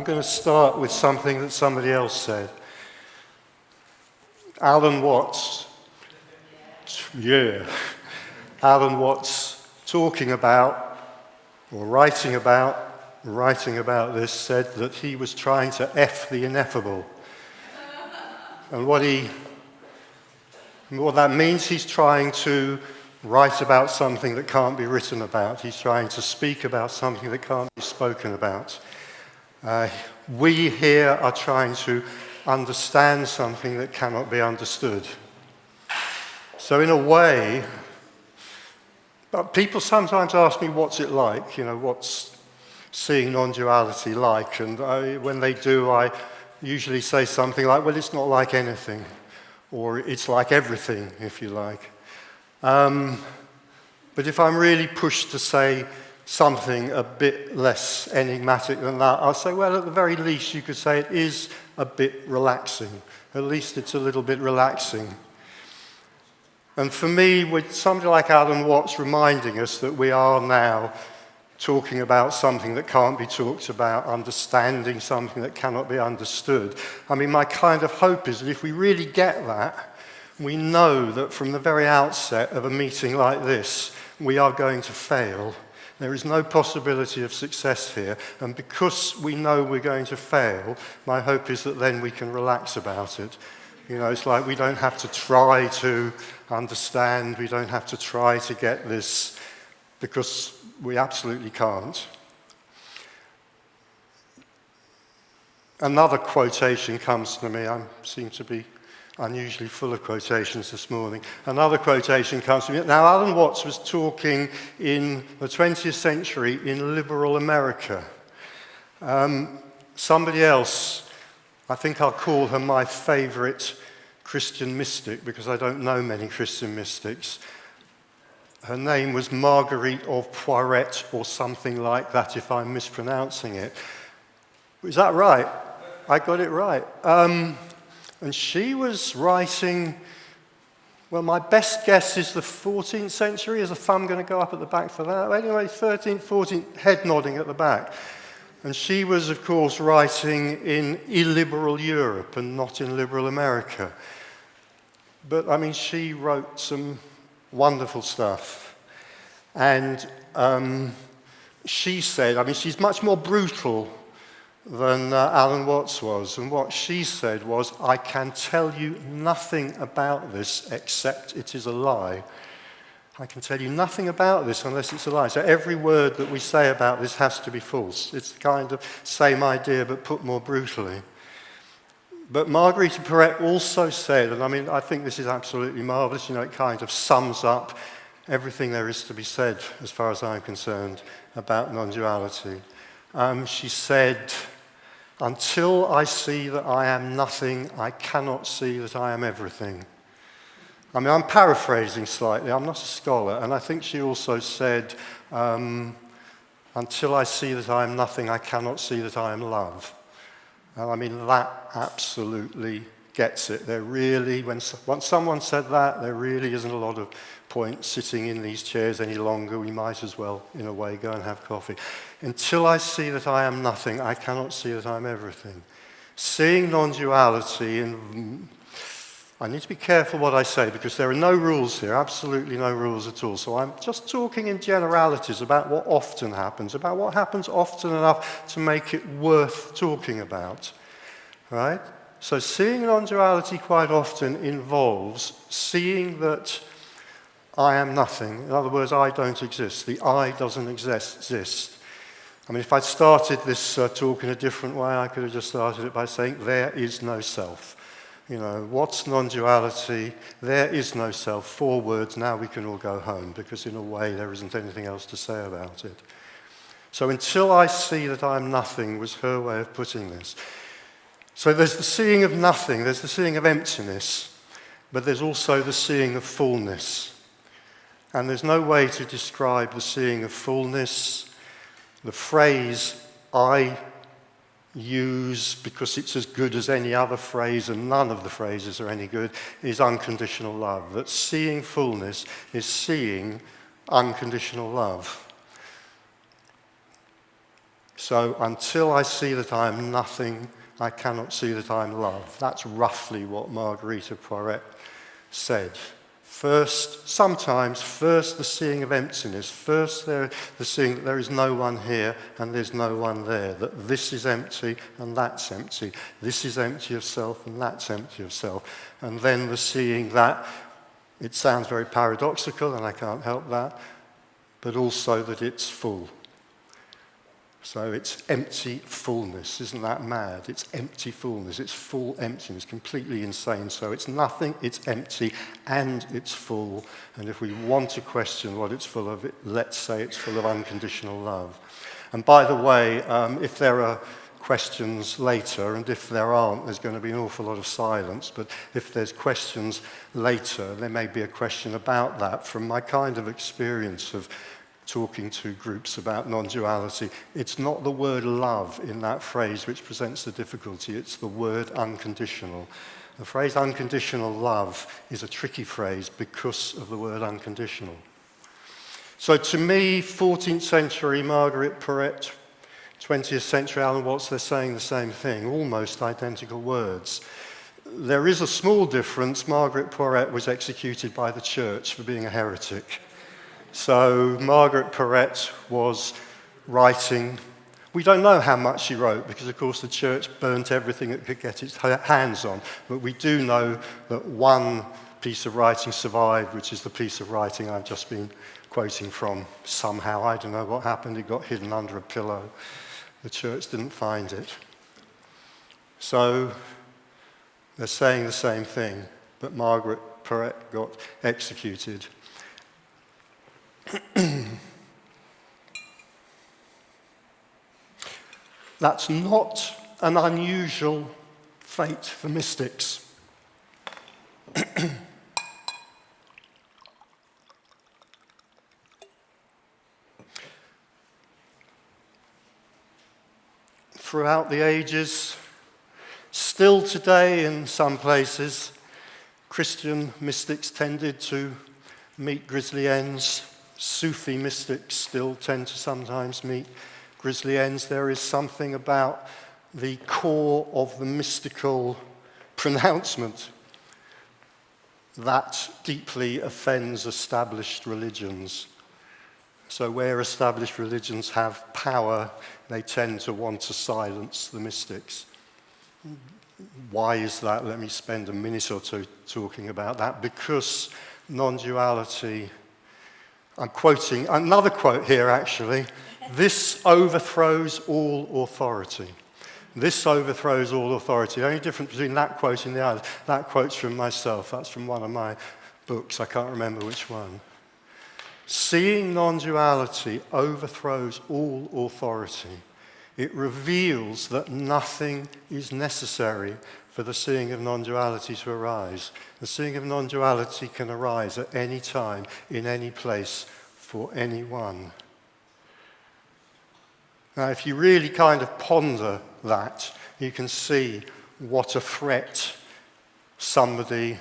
I'm going to start with something that somebody else said. Alan Watts, Alan Watts talking about, or writing about this, said that he was trying to F the ineffable. And what that means, he's trying to write about something that can't be written about. He's trying to speak about something that can't be spoken about. We here are trying to understand something that cannot be understood. So in a way, people sometimes ask me, what's it like? You know, what's seeing non-duality like? And when they do, I usually say something like, well, it's not like anything, or it's like everything, if you like. But if I'm really pushed to say something a bit less enigmatic than that, I'll say, well, at the very least, you could say it is a bit relaxing. At least it's a little bit relaxing. And for me, with somebody like Alan Watts reminding us that we are now talking about something that can't be talked about, understanding something that cannot be understood, I mean, my kind of hope is that if we really get that, we know that from the very outset of a meeting like this, we are going to fail. There is no possibility of success here, and because we know we're going to fail, my hope is that then we can relax about it. You know, it's like we don't have to try to understand, we don't have to try to get this, because we absolutely can't. Another quotation comes to me. I seem to be unusually full of quotations this morning. Another quotation comes to me. Now, Alan Watts was talking in the 20th century in liberal America. Somebody else, I think I'll call her my favorite Christian mystic, because I don't know many Christian mystics. Her name was Marguerite of Poiret, or something like that, if I'm mispronouncing it. Is that right? I got it right. And she was writing, well, my best guess is the 14th century. Is the thumb going to go up at the back for that? Anyway, 13th, 14th, head nodding at the back. And she was, of course, writing in illiberal Europe and not in liberal America. But, I mean, she wrote some wonderful stuff. And she said, I mean, she's much more brutal than Alan Watts was. And what she said was, I can tell you nothing about this except it is a lie. I can tell you nothing about this unless it's a lie. So every word that we say about this has to be false. It's the kind of same idea but put more brutally. But Marguerite of Poiret also said, and I mean, I think this is absolutely marvelous, you know, it kind of sums up everything there is to be said, as far as I'm concerned, about non-duality. She said, until I see that I am nothing, I cannot see that I am everything. I mean, I'm paraphrasing slightly, I'm not a scholar, and I think she also said, until I see that I am nothing, I cannot see that I am love. And I mean, that absolutely gets it. There really, once someone said that, there really isn't a lot of point sitting in these chairs any longer. We might as well, in a way, go and have coffee. Until I see that I am nothing, I cannot see that I'm everything. Seeing non-duality, and I need to be careful what I say, because there are no rules here, absolutely no rules at all. So I'm just talking in generalities about what often happens, about what happens often enough to make it worth talking about, right? So seeing non-duality quite often involves seeing that I am nothing. In other words, I don't exist. The I doesn't exist. I mean, if I'd started this talk in a different way, I could have just started it by saying, there is no self. You know, what's non-duality? There is no self. 4 words, now we can all go home, because in a way there isn't anything else to say about it. So until I see that I'm nothing was her way of putting this. So there's the seeing of nothing, there's the seeing of emptiness, but there's also the seeing of fullness. And there's no way to describe the seeing of fullness. The phrase I use, because it's as good as any other phrase, and none of the phrases are any good, is unconditional love. That seeing fullness is seeing unconditional love. So until I see that I am nothing, I cannot see that I am love. That's roughly what Margaret Percy said. Sometimes first the seeing of emptiness, first the seeing that there is no one here and there's no one there, that this is empty and that's empty, this is empty of self and that's empty of self, and then the seeing that, it sounds very paradoxical and I can't help that, but also that it's full. So it's empty fullness. Isn't that mad? It's empty fullness. It's full emptiness, completely insane. So it's nothing, it's empty, and it's full. And if we want to question what it's full of, let's say it's full of unconditional love. And by the way, if there are questions later, and if there aren't, there's going to be an awful lot of silence. But if there's questions later, there may be a question about that. From my kind of experience of talking to groups about non-duality, it's not the word love in that phrase which presents the difficulty, it's the word unconditional. The phrase unconditional love is a tricky phrase because of the word unconditional. So to me, 14th century Margaret Percy, 20th century Alan Watts, they're saying the same thing, almost identical words. There is a small difference. Margaret Percy was executed by the church for being a heretic. So Margaret Percy was writing. We don't know how much she wrote because, of course, the church burnt everything it could get its hands on. But we do know that one piece of writing survived, which is the piece of writing I've just been quoting from. Somehow, I don't know what happened. It got hidden under a pillow. The church didn't find it. So they're saying the same thing, but Margaret Percy got executed. That's not an unusual fate for mystics. Throughout the ages, still today in some places, Christian mystics tended to meet grisly ends. Sufi mystics still tend to sometimes meet grisly ends. There is something about the core of the mystical pronouncement that deeply offends established religions. So where established religions have power, they tend to want to silence the mystics. Why is that? Let me spend a minute or two talking about that. Because non-duality, I'm quoting another quote here actually, this overthrows all authority. This overthrows all authority. The only difference between that quote and the other, that quote's from myself, that's from one of my books, I can't remember which one. Seeing non-duality overthrows all authority. It reveals that nothing is necessary for the seeing of non-duality to arise. The seeing of non-duality can arise at any time, in any place, for anyone. Now, if you really kind of ponder that, you can see what a threat somebody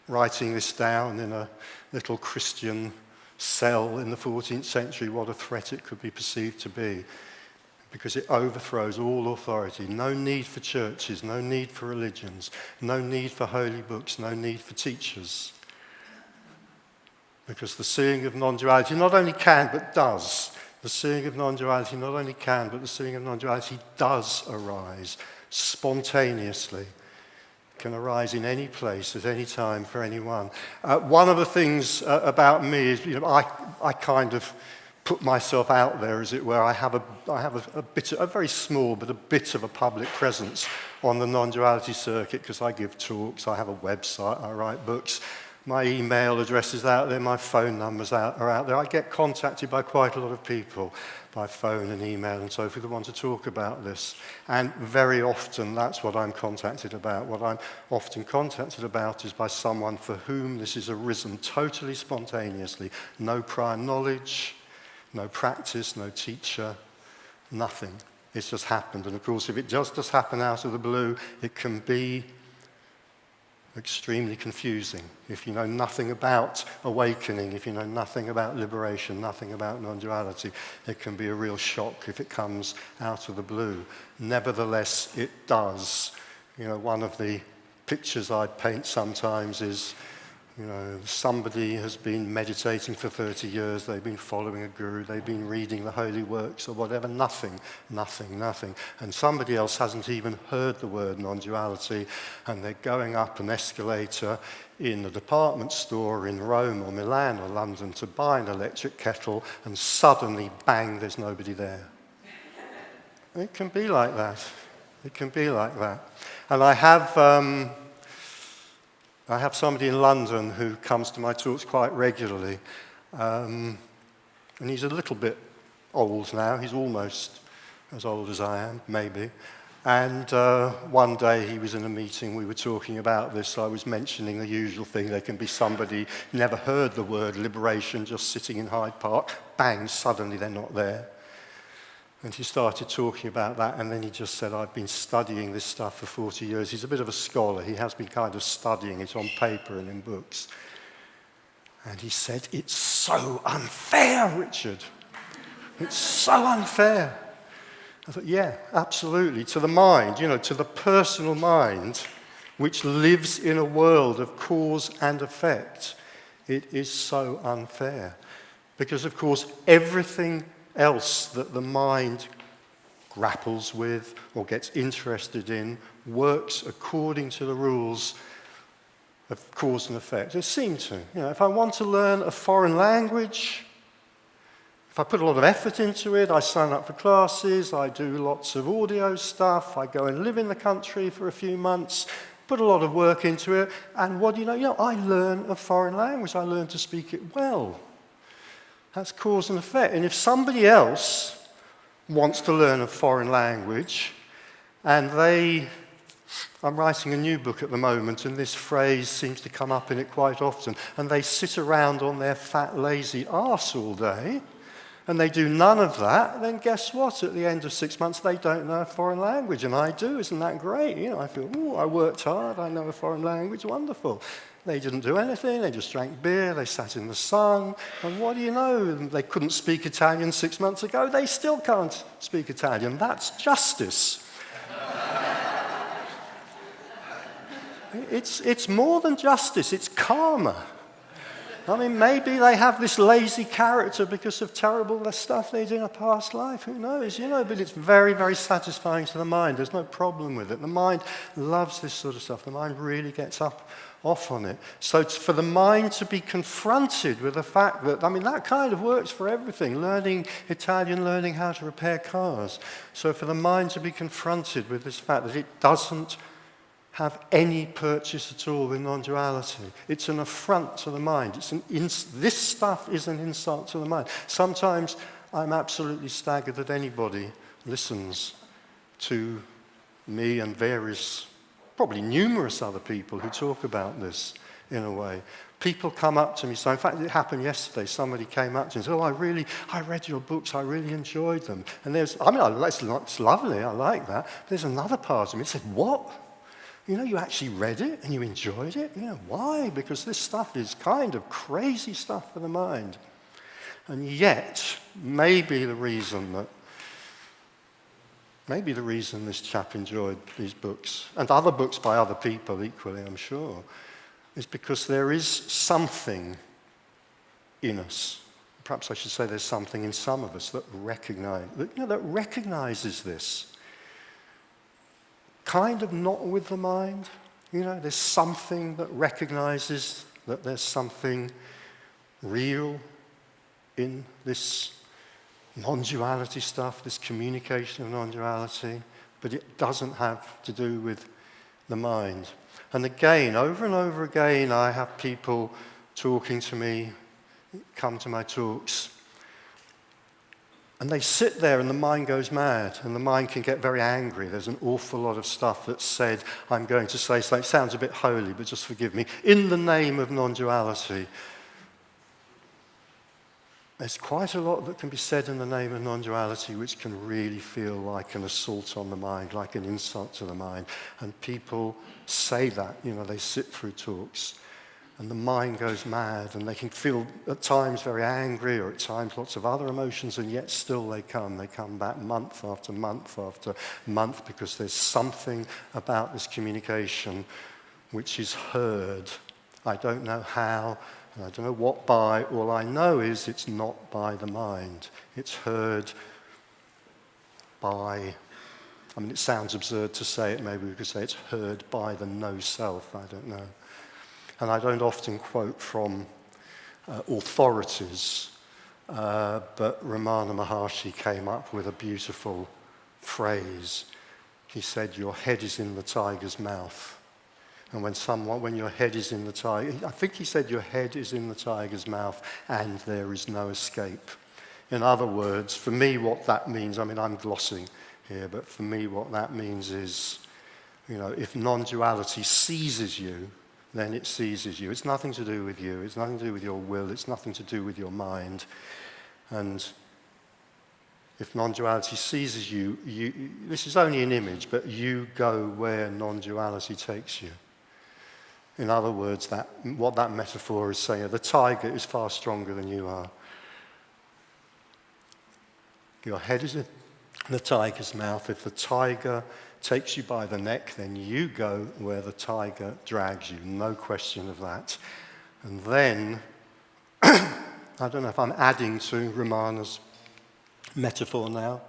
writing this down in a little Christian cell in the 14th century, what a threat it could be perceived to be. Because it overthrows all authority. No need for churches, no need for religions, no need for holy books, no need for teachers. Because the seeing of non-duality not only can, but does. The seeing of non-duality not only can, but the seeing of non-duality does arise spontaneously. It can arise in any place, at any time, for anyone. One of the things about me is, I kind of put myself out there, as it were. I have a very small, but a bit of a public presence on the non-duality circuit because I give talks, I have a website, I write books. My email address is out there, my phone numbers are out there. I get contacted by quite a lot of people by phone and email and so forth who want to talk about this. And very often that's what I'm contacted about. What I'm often contacted about is by someone for whom this has arisen totally spontaneously. No prior knowledge, no practice, no teacher, nothing. It's just happened. And of course, if it just does happen out of the blue, it can be extremely confusing. If you know nothing about awakening, if you know nothing about liberation, nothing about non-duality, it can be a real shock if it comes out of the blue. Nevertheless, it does. You know, one of the pictures I paint sometimes is, you know, somebody has been meditating for 30 years, they've been following a guru, they've been reading the holy works or whatever, nothing. And somebody else hasn't even heard the word non-duality, and they're going up an escalator in a department store in Rome or Milan or London to buy an electric kettle, and suddenly, bang, there's nobody there. It can be like that. It can be like that. And I have somebody in London who comes to my talks quite regularly, and he's a little bit old now. He's almost as old as I am, maybe. And one day he was in a meeting, we were talking about this, I was mentioning the usual thing, there can be somebody never heard the word liberation, just sitting in Hyde Park, bang, suddenly they're not there. And he started talking about that, and then he just said, I've been studying this stuff for 40 years. He's a bit of a scholar. He has been kind of studying it on paper and in books. And he said, it's so unfair, Richard. It's so unfair. I thought, yeah, absolutely. To the mind, you know, to the personal mind, which lives in a world of cause and effect, it is so unfair. Because, of course, everything else that the mind grapples with or gets interested in works according to the rules of cause and effect. It seems to. You know, if I want to learn a foreign language, if I put a lot of effort into it, I sign up for classes, I do lots of audio stuff, I go and live in the country for a few months, put a lot of work into it, and what do you know? I learn a foreign language, I learn to speak it well. That's cause and effect. And if somebody else wants to learn a foreign language, and I'm writing a new book at the moment, and this phrase seems to come up in it quite often, and they sit around on their fat, lazy arse all day, and they do none of that, then guess what? At the end of 6 months, they don't know a foreign language, and I do. Isn't that great? You know, I feel, oh, I worked hard, I know a foreign language, wonderful. They didn't do anything, they just drank beer, they sat in the sun, and what do you know? They couldn't speak Italian 6 months ago, they still can't speak Italian. That's justice. It's more than justice, it's karma. I mean, maybe they have this lazy character because of terrible stuff they did in a past life. Who knows? You know, but it's very, very satisfying to the mind. There's no problem with it. The mind loves this sort of stuff. The mind really gets off on it. So for the mind to be confronted with the fact that, I mean, that kind of works for everything. Learning Italian, learning how to repair cars. So for the mind to be confronted with this fact that it doesn't have any purchase at all with non-duality. It's an affront to the mind. This stuff is an insult to the mind. Sometimes I'm absolutely staggered that anybody listens to me and various, probably numerous other people who talk about this in a way. People come up to me, so in fact it happened yesterday, somebody came up to me and said, oh, I read your books, I really enjoyed them. And it's lovely, I like that. But there's another part of me that said, what? You know, you actually read it and you enjoyed it? You know, why? Because this stuff is kind of crazy stuff for the mind. And yet, maybe the reason this chap enjoyed these books, and other books by other people equally, I'm sure, is because there is something in us. Perhaps I should say there's something in some of us that recognizes this. Kind of not with the mind. You know, there's something that recognizes that there's something real in this non-duality stuff, this communication of non-duality, but it doesn't have to do with the mind. And again, over and over again, I have people talking to me, come to my talks, and they sit there and the mind goes mad, and the mind can get very angry. There's an awful lot of stuff that's said. I'm going to say something, it sounds a bit holy, but just forgive me. In the name of non-duality. there's quite a lot that can be said in the name of non-duality which can really feel like an assault on the mind, like an insult to the mind. And people say that, they sit through talks and the mind goes mad and they can feel at times very angry or at times lots of other emotions, and yet still they come back month after month after month, because there's something about this communication which is heard. I don't know how, and I don't know what by. All I know is it's not by the mind. It's heard by, it sounds absurd to say it, maybe we could say it's heard by the no-self, I don't know. And I don't often quote from authorities, but Ramana Maharshi came up with a beautiful phrase. He said, "Your head is in the tiger's mouth." And when your head is in the tiger, I think he said your head is in the tiger's mouth and there is no escape. In other words, for me what that means, I'm glossing here, but for me what that means is, if non-duality seizes you, then it seizes you. It's nothing to do with you. It's nothing to do with your will. It's nothing to do with your mind. And if non-duality seizes you, this is only an image, but you go where non-duality takes you. In other words, what that metaphor is saying, the tiger is far stronger than you are. Your head is in the tiger's mouth. If the tiger takes you by the neck, then you go where the tiger drags you. No question of that. And then, I don't know if I'm adding to Ramana's metaphor now,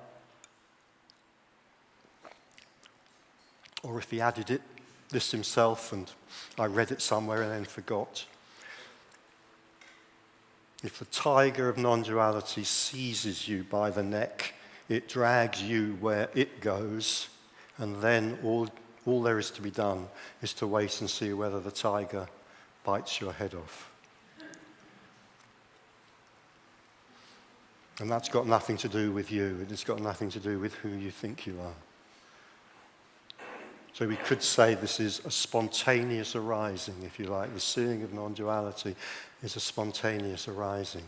or if he added this himself and I read it somewhere and then forgot. If the tiger of non-duality seizes you by the neck, it drags you where it goes, and then all there is to be done is to wait and see whether the tiger bites your head off. And that's got nothing to do with you, and it's got nothing to do with who you think you are. So we could say this is a spontaneous arising, if you like. The seeing of non-duality is a spontaneous arising.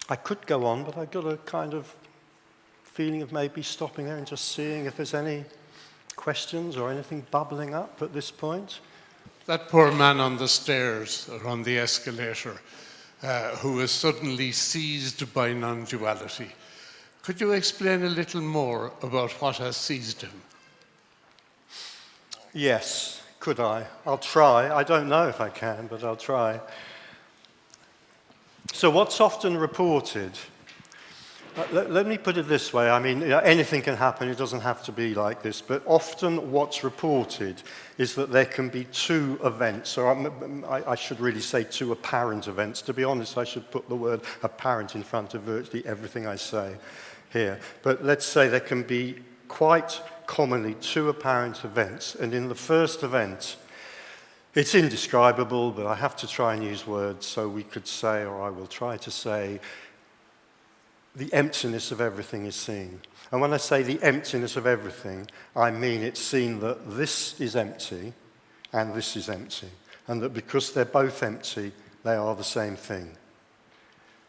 I could go on, but I've got a kind of feeling of maybe stopping there and just seeing if there's any questions or anything bubbling up at this point. That poor man on the stairs or on the escalator, who was suddenly seized by non-duality. Could you explain a little more about what has seized him? Yes, could I? I'll try. I don't know if I can, but I'll try. So what's often reported, let me put it this way, anything can happen, it doesn't have to be like this, but often what's reported is that there can be two events, or I should really say two apparent events. To be honest, I should put the word apparent in front of virtually everything I say here. But let's say there can be quite commonly two apparent events, and in the first event, it's indescribable, but I have to try and use words, so we could say, or I will try to say, the emptiness of everything is seen. And when I say the emptiness of everything, I mean it's seen that this is empty and this is empty, and that because they're both empty, they are the same thing.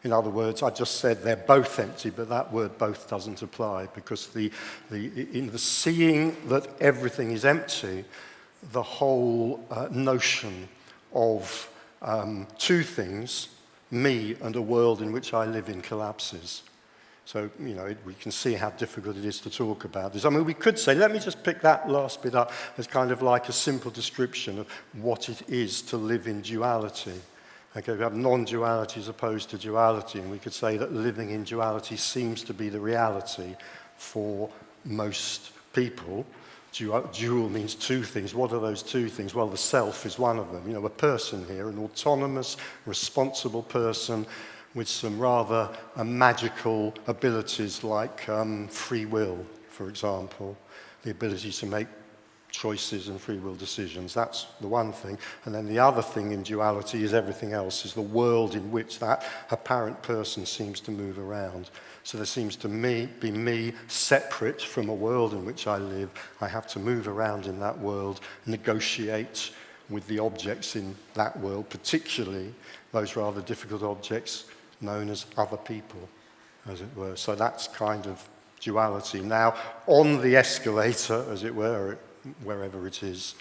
In other words, I just said they're both empty, but that word both doesn't apply, because in the seeing that everything is empty, the whole notion of two things, me and a world in which I live in, collapses. So, we can see how difficult it is to talk about this. We could say, let me just pick that last bit up as kind of like a simple description of what it is to live in duality. Okay, we have non-duality as opposed to duality, and we could say that living in duality seems to be the reality for most people. Dual means two things. What are those two things? Well, the self is one of them. A person here, an autonomous, responsible person with some rather magical abilities like free will, for example, the ability to make choices and free will decisions. That's the one thing. And then the other thing in duality is everything else, is the world in which that apparent person seems to move around. So there seems to be me separate from a world in which I live. I have to move around in that world, negotiate with the objects in that world, particularly those rather difficult objects known as other people, as it were. So that's kind of duality. Now, on the escalator, as it were, or wherever it is,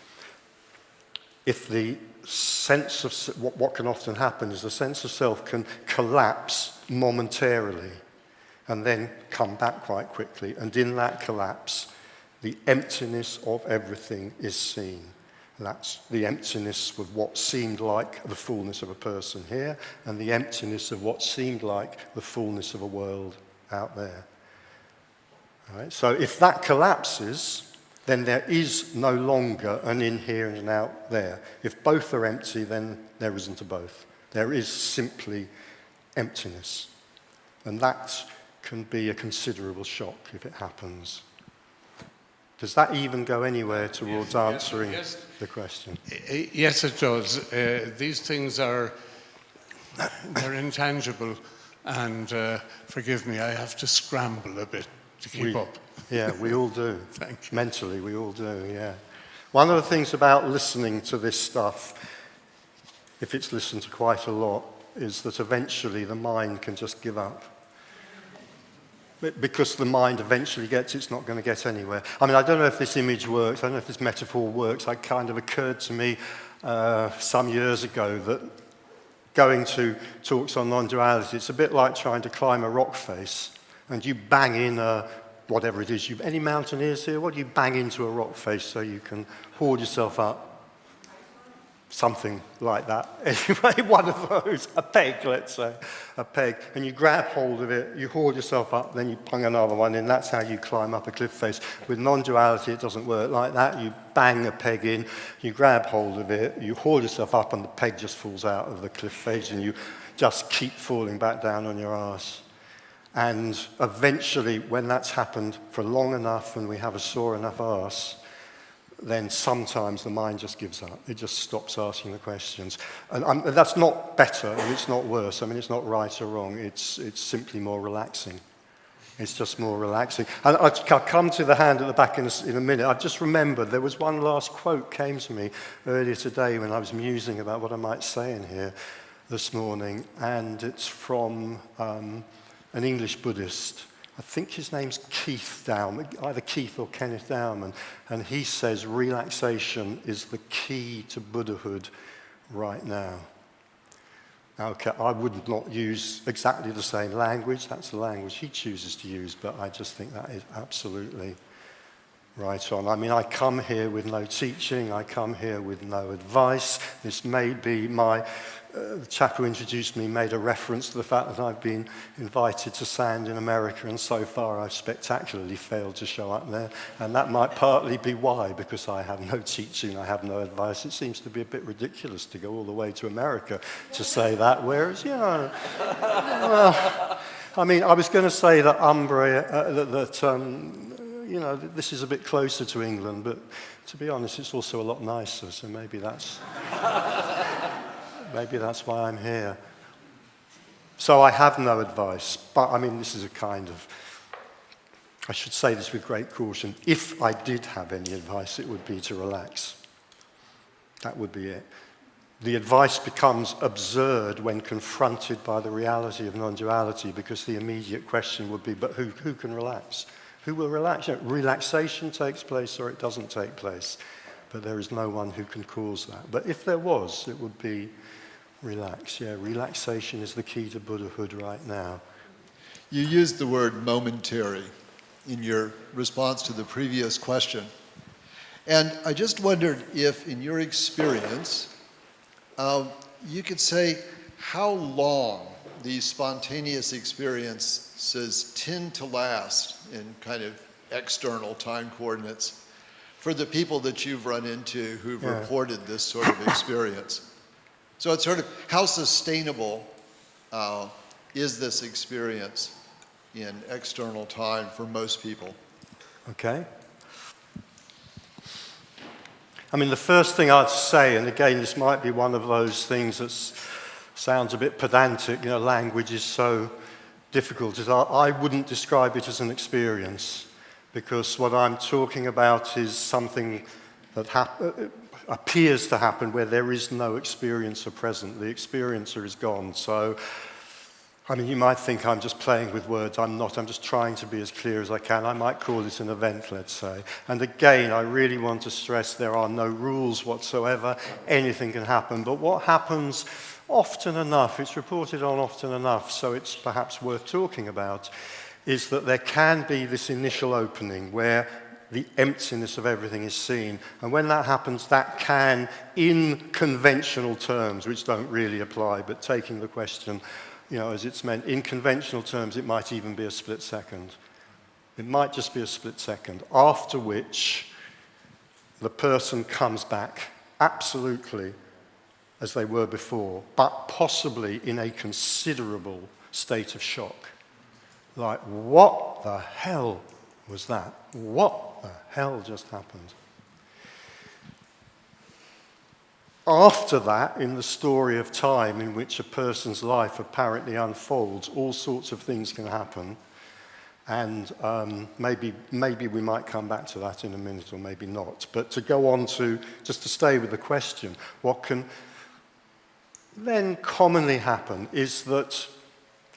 if the sense of what can often happen is the sense of self can collapse momentarily and then come back quite quickly. And in that collapse, the emptiness of everything is seen. That's the emptiness of what seemed like the fullness of a person here, and the emptiness of what seemed like the fullness of a world out there. All right? So if that collapses, then there is no longer an in here and an out there. If both are empty, then there isn't a both. There is simply emptiness. And that can be a considerable shock if it happens. Does that even go anywhere towards answering the question? Yes, it does. These things they're intangible, and forgive me, I have to scramble a bit to keep up. Yeah, we all do. Thank you. Mentally, we all do, yeah. One of the things about listening to this stuff, if it's listened to quite a lot, is that eventually the mind can just give up. Because the mind eventually gets it's not going to get anywhere. I mean, I don't know if this image works, I don't know if this metaphor works. It kind of occurred to me some years ago that going to talks on non-duality, it's a bit like trying to climb a rock face, and you bang in whatever it is. Any mountaineers here? What do you bang into a rock face so you can hoard yourself up? Something like that. Anyway, one of those, a peg, let's say, a peg. And you grab hold of it, you hoard yourself up, then you pung another one in. That's how you climb up a cliff face. With non-duality, it doesn't work like that. You bang a peg in, you grab hold of it, you hoard yourself up, and the peg just falls out of the cliff face, and you just keep falling back down on your arse. And eventually, when that's happened for long enough and we have a sore enough arse, then sometimes the mind just gives up. It just stops asking the questions. And that's not better, and it's not worse. I mean, it's not right or wrong. It's simply more relaxing. It's just more relaxing. And I'll come to the hand at the back in a minute. I've just remembered there was one last quote came to me earlier today when I was musing about what I might say in here this morning, and it's from an English Buddhist. I think his name's Keith Dowman, either Keith or Kenneth Dowman, and he says relaxation is the key to Buddhahood right now. Okay, I would not use exactly the same language. That's the language he chooses to use, but I just think that is absolutely right on. I mean, I come here with no teaching. I come here with no advice. This may be the chap who introduced me made a reference to the fact that I've been invited to stand in America, and so far I've spectacularly failed to show up there. And that might partly be why, because I have no teaching, I have no advice. It seems to be a bit ridiculous to go all the way to America to say that, whereas, I mean, I was going to say that this is a bit closer to England, but to be honest, it's also a lot nicer, so maybe that's why I'm here. So I have no advice, but I mean, this is I should say this with great caution. If I did have any advice, it would be to relax. That would be it. The advice becomes absurd when confronted by the reality of non-duality, because the immediate question would be, but who can relax? Who will relax? Relaxation takes place or it doesn't take place, but there is no one who can cause that. But if there was, it would be relax. Yeah, relaxation is the key to Buddhahood right now. You used the word momentary in your response to the previous question. And I just wondered if, in your experience, you could say how long these spontaneous experiences tend to last in kind of external time coordinates for the people that you've run into who've reported this sort of experience. So it's sort of, how sustainable is this experience in external time for most people? Okay. I mean, the first thing I'd say, and again, this might be one of those things that sounds a bit pedantic, language is so difficult, is I wouldn't describe it as an experience, because what I'm talking about is something that appears to happen where there is no experiencer present. The experiencer is gone. So, I mean, you might think I'm just playing with words. I'm not. I'm just trying to be as clear as I can. I might call it an event, let's say. And again, I really want to stress there are no rules whatsoever. Anything can happen. But what happens often enough, it's reported on often enough, so it's perhaps worth talking about, is that there can be this initial opening where the emptiness of everything is seen. And when that happens, that can, in conventional terms, which don't really apply, but taking the question, as it's meant, in conventional terms, it might even be a split second. It might just be a split second, after which the person comes back absolutely as they were before, but possibly in a considerable state of shock. Like, what the hell was that? What the hell just happened? After that, in the story of time in which a person's life apparently unfolds, all sorts of things can happen. And maybe we might come back to that in a minute, or maybe not. But to go on to, just to stay with the question, what can then commonly happen is that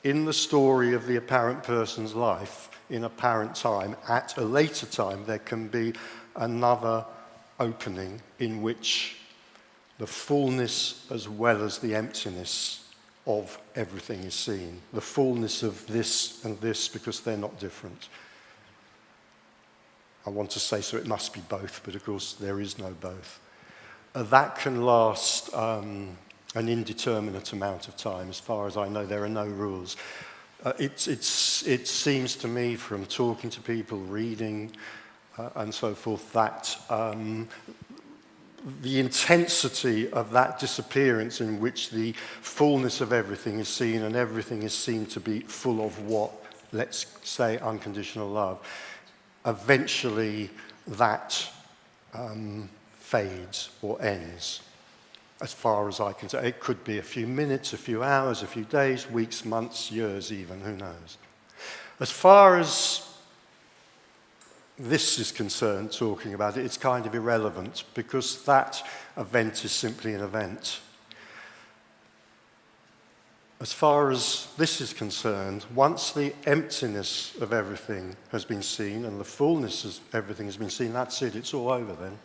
in the story of the apparent person's life, in apparent time, at a later time, there can be another opening in which the fullness as well as the emptiness of everything is seen. The fullness of this and this, because they're not different. I want to say so it must be both, but of course there is no both. That can last an indeterminate amount of time. As far as I know, there are no rules. It seems to me from talking to people, reading, and so forth, that the intensity of that disappearance in which the fullness of everything is seen and everything is seen to be full of what, let's say, unconditional love, eventually that fades or ends. As far as I can say, it could be a few minutes, a few hours, a few days, weeks, months, years even, who knows. As far as this is concerned, talking about it, it's kind of irrelevant because that event is simply an event. As far as this is concerned, once the emptiness of everything has been seen and the fullness of everything has been seen, that's it, it's all over then.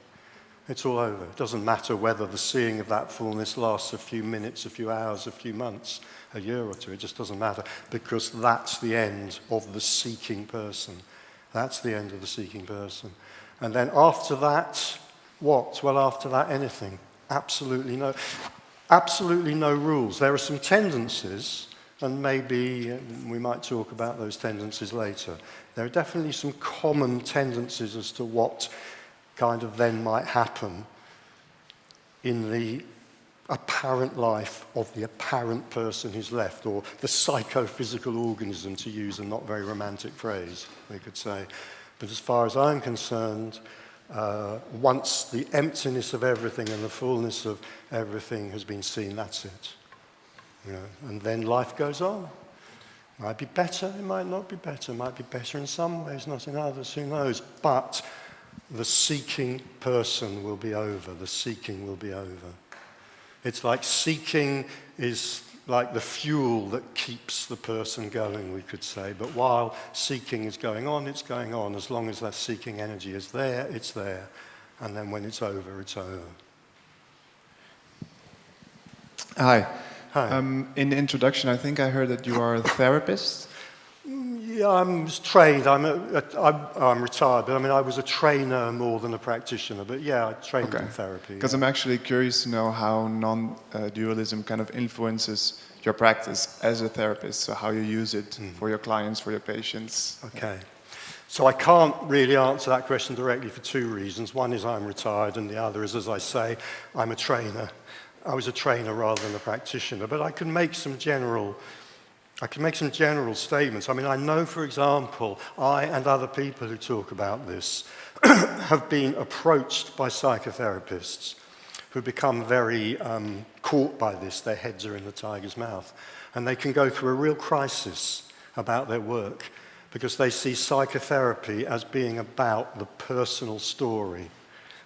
It's all over. It doesn't matter whether the seeing of that fullness lasts a few minutes, a few hours, a few months, a year or two. It just doesn't matter because that's the end of the seeking person. That's the end of the seeking person. And then after that, what? Well, after that, anything. Absolutely no rules. There are some tendencies, and maybe we might talk about those tendencies later. There are definitely some common tendencies as to what kind of then might happen in the apparent life of the apparent person who's left, or the psychophysical organism, to use a not very romantic phrase, we could say. But as far as I'm concerned, once the emptiness of everything and the fullness of everything has been seen, that's it. And then life goes on. Might be better, it might not be better. It might be better in some ways, not in others, who knows. But the seeking person will be over. The seeking will be over. It's like seeking is like the fuel that keeps the person going, we could say. But while seeking is going on, it's going on. As long as that seeking energy is there, it's there. And then when it's over, it's over. Hi. Hi. In the introduction, I think I heard that you are a therapist. Yeah, I'm trained. I'm retired, but I mean, I was a trainer more than a practitioner. But yeah, I trained in therapy. Because I'm actually curious to know how non-dualism kind of influences your practice as a therapist. So how you use it for your clients, for your patients. Okay. So I can't really answer that question directly for two reasons. One is I'm retired, and the other is, as I say, I'm a trainer. I was a trainer rather than a practitioner, but I can make some general I can make some general statements. I mean, I know, for example, I and other people who talk about this have been approached by psychotherapists who become very caught by this. Their heads are in the tiger's mouth. And they can go through a real crisis about their work because they see psychotherapy as being about the personal story,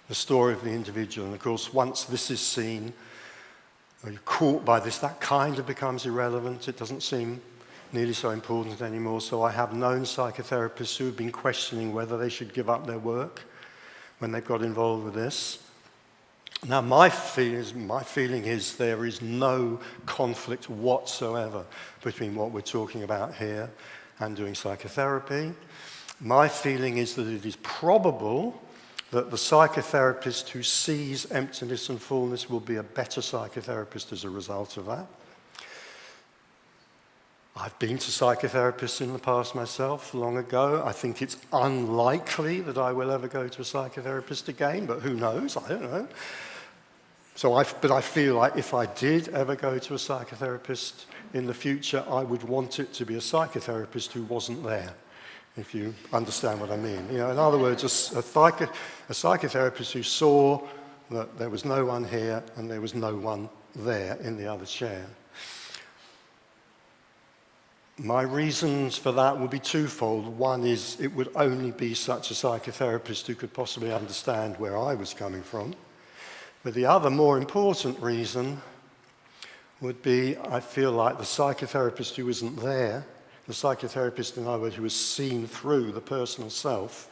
the story of the individual. And of course, once this is seen, or you're caught by this, that kind of becomes irrelevant. It doesn't seem nearly so important anymore. So I have known psychotherapists who have been questioning whether they should give up their work when they've got involved with this. Now, my feeling is there is no conflict whatsoever between what we're talking about here and doing psychotherapy. My feeling is that it is probable that the psychotherapist who sees emptiness and fullness will be a better psychotherapist as a result of that. I've been to psychotherapists in the past myself, long ago. I think it's unlikely that I will ever go to a psychotherapist again, but who knows? I don't know. But I feel like if I did ever go to a psychotherapist in the future, I would want it to be a psychotherapist who wasn't there, if you understand what I mean. You know, in other words, a psychotherapist who saw that there was no one here and there was no one there in the other chair. My reasons for that would be twofold. One is it would only be such a psychotherapist who could possibly understand where I was coming from. But the other, more important reason would be I feel like the psychotherapist who isn't there, the psychotherapist, in other words, who has seen through the personal self,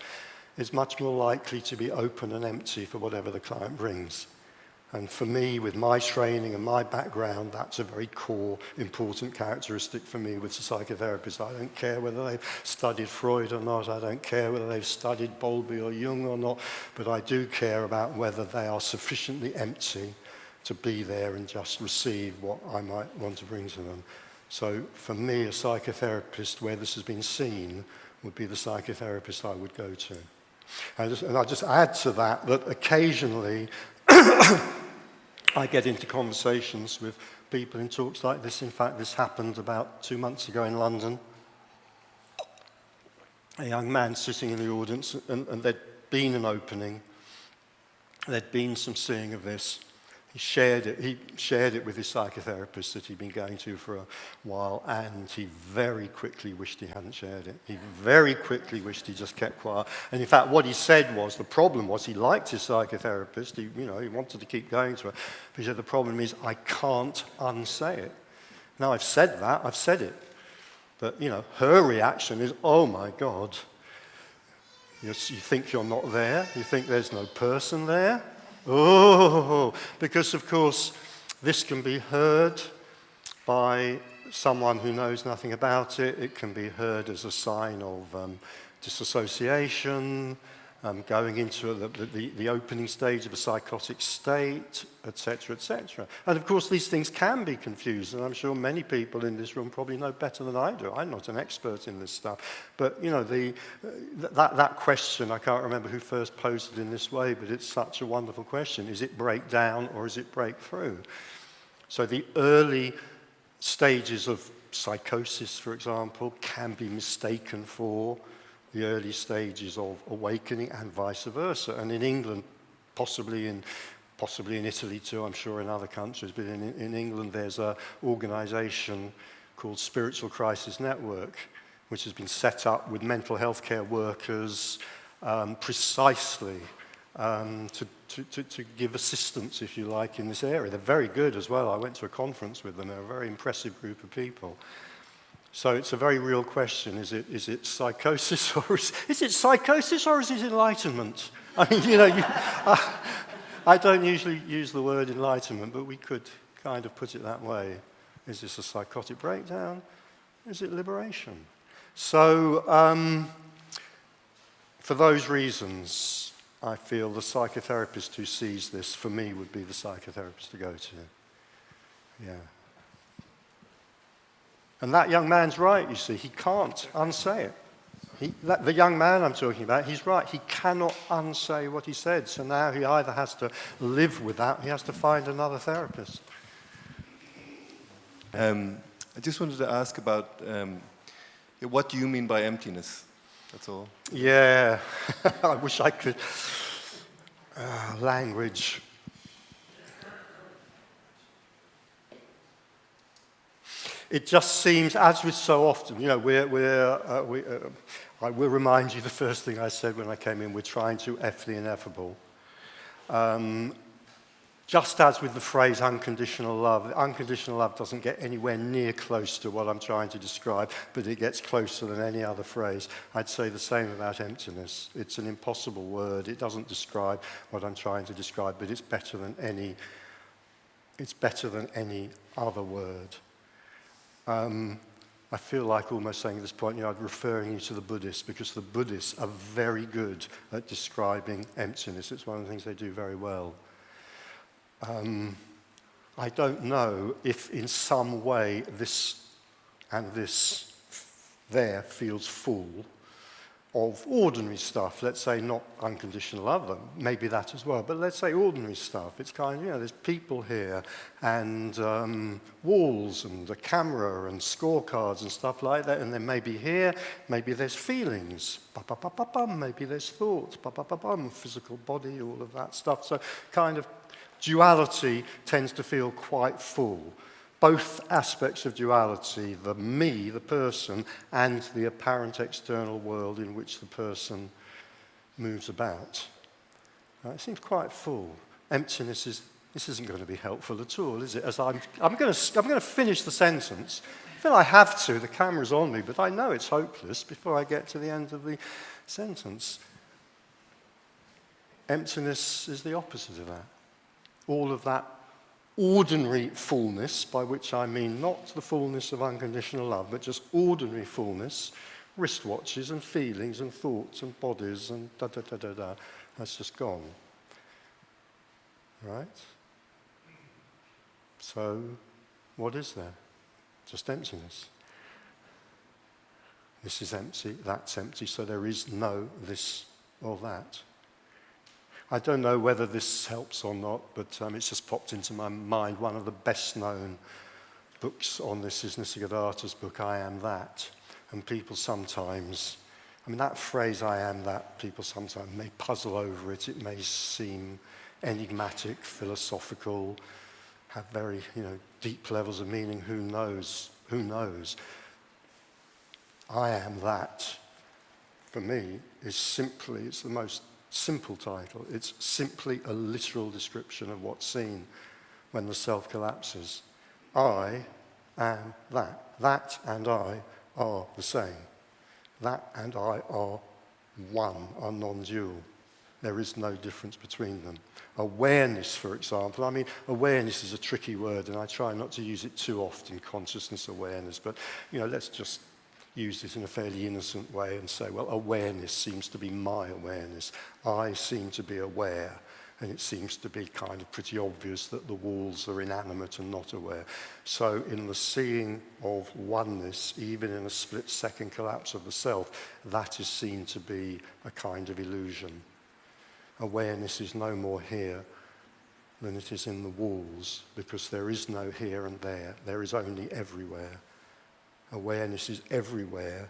is much more likely to be open and empty for whatever the client brings. And for me, with my training and my background, that's a very core, important characteristic for me with a psychotherapist. I don't care whether they've studied Freud or not. I don't care whether they've studied Bowlby or Jung or not. But I do care about whether they are sufficiently empty to be there and just receive what I might want to bring to them. So for me, a psychotherapist where this has been seen would be the psychotherapist I would go to. And I'll just add to that occasionally I get into conversations with people in talks like this. In fact, this happened about 2 months ago in London. A young man sitting in the audience, and there'd been an opening. There'd been some seeing of this. He shared it with his psychotherapist that he'd been going to for a while, and he very quickly wished he hadn't shared it. He very quickly wished he just kept quiet. And in fact, what he said was, the problem was he liked his psychotherapist. He wanted to keep going to her. But he said, the problem is I can't unsay it. Now, I've said that. I've said it. But, her reaction is, oh, my God. You think you're not there? You think there's no person there? Oh, because of course this can be heard by someone who knows nothing about it. It can be heard as a sign of disassociation, going into the opening stage of a psychotic state, etc., etc. And of course these things can be confused, and I'm sure many people in this room probably know better than I do. I'm not an expert in this stuff. But that question, I can't remember who first posed it in this way, but it's such a wonderful question. Is it breakdown or is it breakthrough? So the early stages of psychosis, for example, can be mistaken for the early stages of awakening, and vice versa. And in England, possibly in Italy too, I'm sure in other countries, but in England there's an organisation called Spiritual Crisis Network, which has been set up with mental health care workers precisely to give assistance, if you like, in this area. They're very good as well. I went to a conference with them. They're a very impressive group of people. So it's a very real question. Is it psychosis or is it psychosis or is it enlightenment? I mean, I don't usually use the word enlightenment, but we could kind of put it that way. Is this a psychotic breakdown? Is it liberation? So for those reasons, I feel the psychotherapist who sees this, for me, would be the psychotherapist to go to. Yeah. And that young man's right, you see. He can't unsay it. The young man I'm talking about, he's right. He cannot unsay what he said. So now he either has to live with that, he has to find another therapist. I just wanted to ask about what do you mean by emptiness? That's all. Yeah, I wish I could. Language. It just seems, as with so often, you know, I will remind you the first thing I said when I came in, we're trying to F the ineffable. Just as with the phrase unconditional love doesn't get anywhere near close to what I'm trying to describe, but it gets closer than any other phrase. I'd say the same about emptiness. It's an impossible word. It doesn't describe what I'm trying to describe, but it's better than any other word. I feel like almost saying at this point, you know, I'm referring you to the Buddhists, because the Buddhists are very good at describing emptiness. It's one of the things they do very well. I don't know if in some way this and this there feels full of ordinary stuff. Let's say not unconditional love, maybe that as well, but let's say ordinary stuff. It's kind of, you know, there's people here and walls and a camera and scorecards and stuff like that, and then maybe here, maybe there's feelings, maybe there's thoughts, physical body, all of that stuff. So kind of duality tends to feel quite full. Both aspects of duality, the me, the person, and the apparent external world in which the person moves about. It seems quite full. Emptiness this isn't going to be helpful at all, is it? As I'm going to finish the sentence. I feel I have to. The camera's on me, but I know it's hopeless before I get to the end of the sentence. Emptiness is the opposite of that. All of that ordinary fullness, by which I mean not the fullness of unconditional love, but just ordinary fullness, wristwatches and feelings and thoughts and bodies and da-da-da-da-da, that's just gone. Right? So, what is there? Just emptiness. This is empty, that's empty, so there is no this or that. I don't know whether this helps or not, but it's just popped into my mind. One of the best-known books on this is Nisargadatta's book, I Am That. And people sometimes, I mean, that phrase, I am that, people sometimes may puzzle over it. It may seem enigmatic, philosophical, have very, you know, deep levels of meaning. Who knows? Who knows? I Am That, for me, is simply, it's the most simple title. It's simply a literal description of what's seen when the self collapses. I am that. That and I are the same. That and I are one, are non-dual. There is no difference between them. Awareness, for example. I mean, awareness is a tricky word, and I try not to use it too often, consciousness awareness, but, you know, let's just use this in a fairly innocent way and say, well, awareness seems to be my awareness. I seem to be aware, and it seems to be kind of pretty obvious that the walls are inanimate and not aware. So in the seeing of oneness, even in a split-second collapse of the self, that is seen to be a kind of illusion. Awareness is no more here than it is in the walls, because there is no here and there. There is only everywhere. Awareness is everywhere,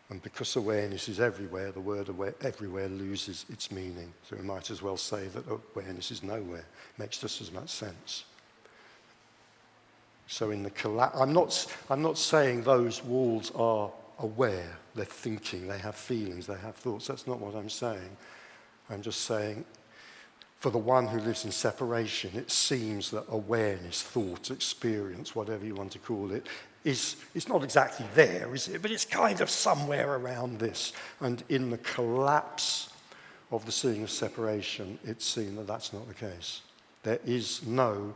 and because awareness is everywhere, the word everywhere loses its meaning. So we might as well say that awareness is nowhere. It makes just as much sense. So in the I'm not saying those walls are aware. They're thinking, they have feelings, they have thoughts. That's not what I'm saying. I'm just saying, for the one who lives in separation, it seems that awareness, thought, experience, whatever you want to call it, it's not exactly there, is it? But it's kind of somewhere around this. And in the collapse of the seeing of separation, it's seen that that's not the case. There is no,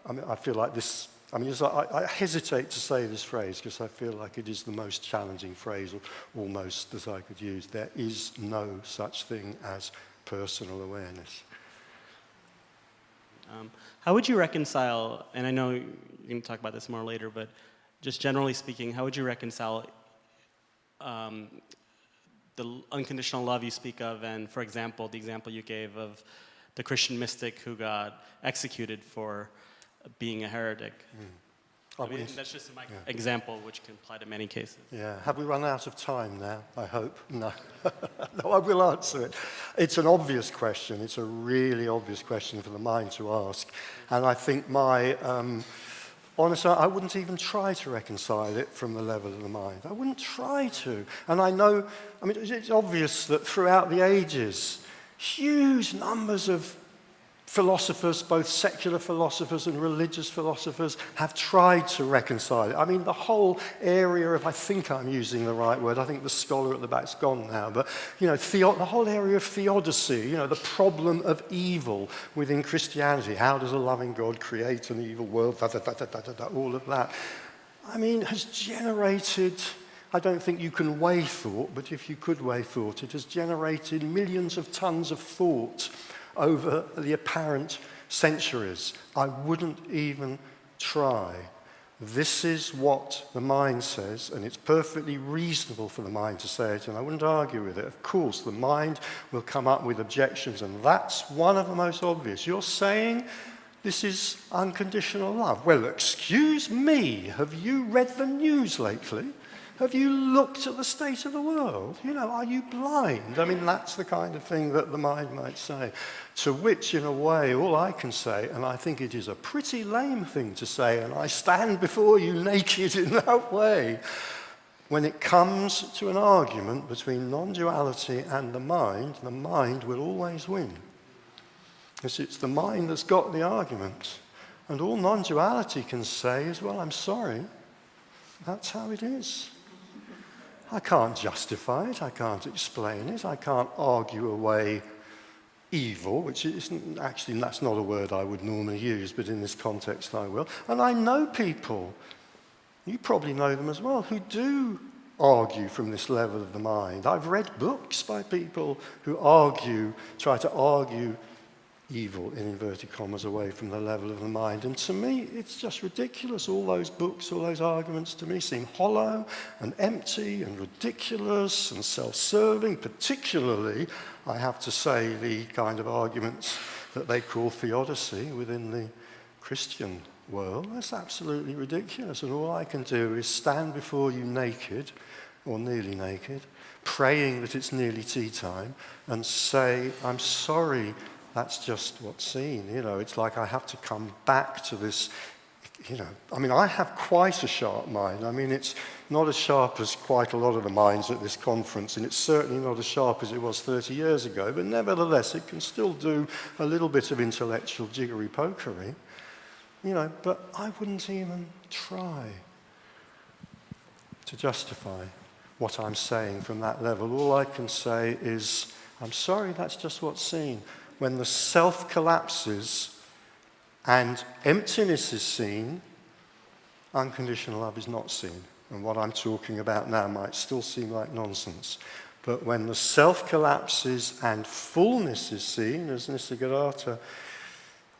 I mean, I feel like this, I mean, I hesitate to say this phrase because I feel like it is the most challenging phrase almost that I could use. There is no such thing as personal awareness. How would you reconcile, and I know you're going to talk about this more later, but just generally speaking, how would you reconcile the unconditional love you speak of and, for example, the example you gave of the Christian mystic who got executed for being a heretic? I mean, that's just my example, which can apply to many cases. Yeah. Have we run out of time now? I hope. No. No, I will answer it. It's an obvious question. It's a really obvious question for the mind to ask. And I think honestly, I wouldn't even try to reconcile it from the level of the mind. I wouldn't try to. And I know, I mean, it's obvious that throughout the ages, huge numbers of philosophers, both secular philosophers and religious philosophers, have tried to reconcile it. I mean, the whole area of, I think I'm using the right word, I think the scholar at the back's gone now, but, you know, the whole area of theodicy, you know, the problem of evil within Christianity. How does a loving God create an evil world? All of that. I mean, has generated, I don't think you can weigh thought, but if you could weigh thought, it has generated millions of tons of thought over the apparent centuries. I wouldn't even try. This is what the mind says, and it's perfectly reasonable for the mind to say it, and I wouldn't argue with it. Of course, the mind will come up with objections, and that's one of the most obvious. You're saying this is unconditional love. Well, excuse me, have you read the news lately? Have you looked at the state of the world? You know, are you blind? I mean, that's the kind of thing that the mind might say. To which, in a way, all I can say, and I think it is a pretty lame thing to say, and I stand before you naked in that way, when it comes to an argument between non-duality and the mind will always win. Because it's the mind that's got the argument. And all non-duality can say is, well, I'm sorry, that's how it is. I can't justify it, I can't explain it, I can't argue away evil, which isn't actually, that's not a word I would normally use, but in this context I will. And I know people, you probably know them as well, who do argue from this level of the mind. I've read books by people who try to argue evil, in inverted commas, away from the level of the mind. And to me, it's just ridiculous. All those books, all those arguments to me seem hollow and empty and ridiculous and self-serving, particularly, I have to say, the kind of arguments that they call theodicy within the Christian world. That's absolutely ridiculous. And all I can do is stand before you naked, or nearly naked, praying that it's nearly tea time, and say, I'm sorry, that's just what's seen. You know, it's like I have to come back to this, you know. I mean, I have quite a sharp mind. I mean, it's not as sharp as quite a lot of the minds at this conference, and it's certainly not as sharp as it was 30 years ago, but nevertheless, it can still do a little bit of intellectual jiggery-pokery, you know, but I wouldn't even try to justify what I'm saying from that level. All I can say is, I'm sorry, that's just what's seen. When the self collapses and emptiness is seen, unconditional love is not seen. And what I'm talking about now might still seem like nonsense. But when the self collapses and fullness is seen, as Nisargadatta,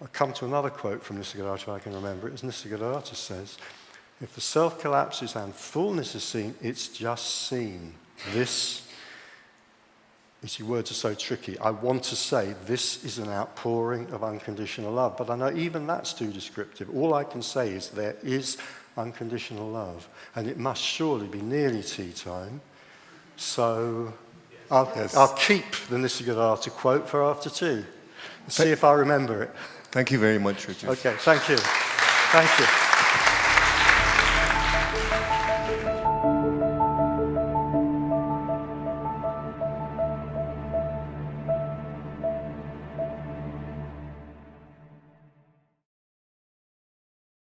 I'll come to another quote from Nisargadatta if I can remember it, as Nisargadatta says, if the self collapses and fullness is seen, it's just seen. This, you see, words are so tricky. I want to say this is an outpouring of unconditional love, but I know even that's too descriptive. All I can say is there is unconditional love, and it must surely be nearly tea time. So I'll keep the Nisargadatta quote for after tea and see if I remember it. Thank you very much, Richard. Okay, thank you. Thank you.